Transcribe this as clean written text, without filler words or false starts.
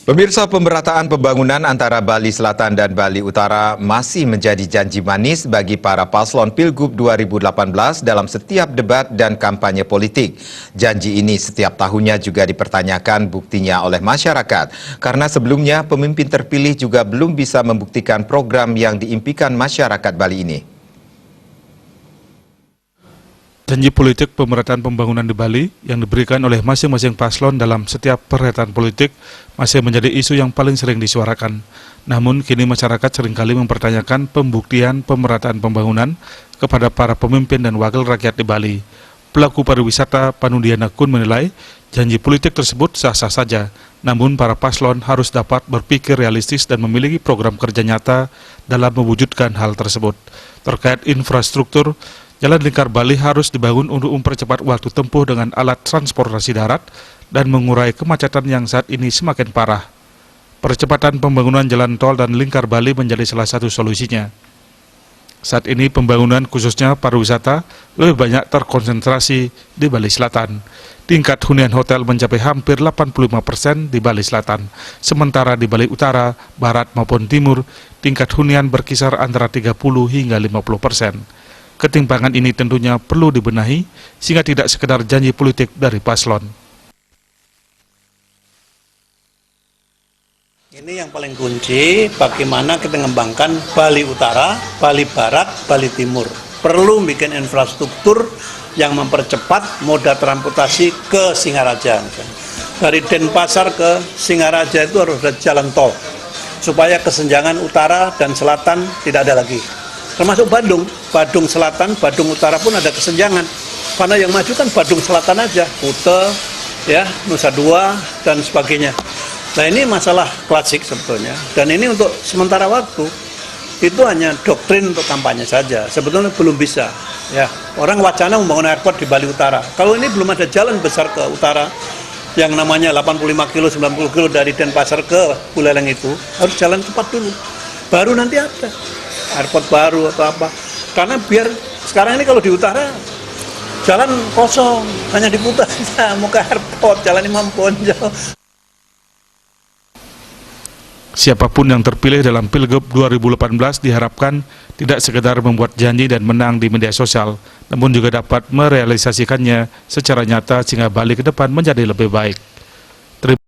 Pemirsa, pemerataan pembangunan antara Bali Selatan dan Bali Utara masih menjadi janji manis bagi para paslon Pilgub 2018 dalam setiap debat dan kampanye politik. Janji ini setiap tahunnya juga dipertanyakan buktinya oleh masyarakat, karena sebelumnya pemimpin terpilih juga belum bisa membuktikan program yang diimpikan masyarakat Bali ini. Janji politik pemerataan pembangunan di Bali yang diberikan oleh masing-masing paslon dalam setiap perhelatan politik masih menjadi isu yang paling sering disuarakan. Namun kini masyarakat seringkali mempertanyakan pembuktian pemerataan pembangunan kepada para pemimpin dan wakil rakyat di Bali. Pelaku pariwisata Panundiana Kun menilai janji politik tersebut sah-sah saja, namun para paslon harus dapat berpikir realistis dan memiliki program kerja nyata dalam mewujudkan hal tersebut. Terkait infrastruktur, Jalan Lingkar Bali harus dibangun untuk mempercepat waktu tempuh dengan alat transportasi darat dan mengurai kemacetan yang saat ini semakin parah. Percepatan pembangunan jalan tol dan Lingkar Bali menjadi salah satu solusinya. Saat ini pembangunan khususnya pariwisata lebih banyak terkonsentrasi di Bali Selatan. Tingkat hunian hotel mencapai hampir 85% di Bali Selatan. Sementara di Bali Utara, Barat maupun Timur, tingkat hunian berkisar antara 30 hingga 50%. Ketimpangan ini tentunya perlu dibenahi sehingga tidak sekedar janji politik dari paslon. Ini yang paling kunci, bagaimana kita mengembangkan Bali Utara, Bali Barat, Bali Timur. Perlu bikin infrastruktur yang mempercepat moda transportasi ke Singaraja. Dari Denpasar ke Singaraja itu harus ada jalan tol, supaya kesenjangan utara dan selatan tidak ada lagi. Termasuk Badung Selatan, Badung Utara pun ada kesenjangan. Karena yang maju kan Badung Selatan aja, Kute, ya, Nusa Dua, dan sebagainya. Nah ini masalah klasik sebetulnya. Dan ini untuk sementara waktu, itu hanya doktrin untuk kampanye saja. Sebetulnya belum bisa. Ya, orang wacana membangun airport di Bali Utara. Kalau ini belum ada jalan besar ke utara, yang namanya 85 kilo, 90 kilo dari Denpasar ke Buleleng itu, harus jalan cepat dulu. Baru nanti ada airport baru atau apa, karena biar sekarang ini kalau di utara jalan kosong, hanya diputar saja mau ke airport, jalan Imam Bonjol. Siapapun yang terpilih dalam Pilgub 2018 diharapkan tidak sekedar membuat janji dan menang di media sosial, namun juga dapat merealisasikannya secara nyata sehingga Bali ke depan menjadi lebih baik.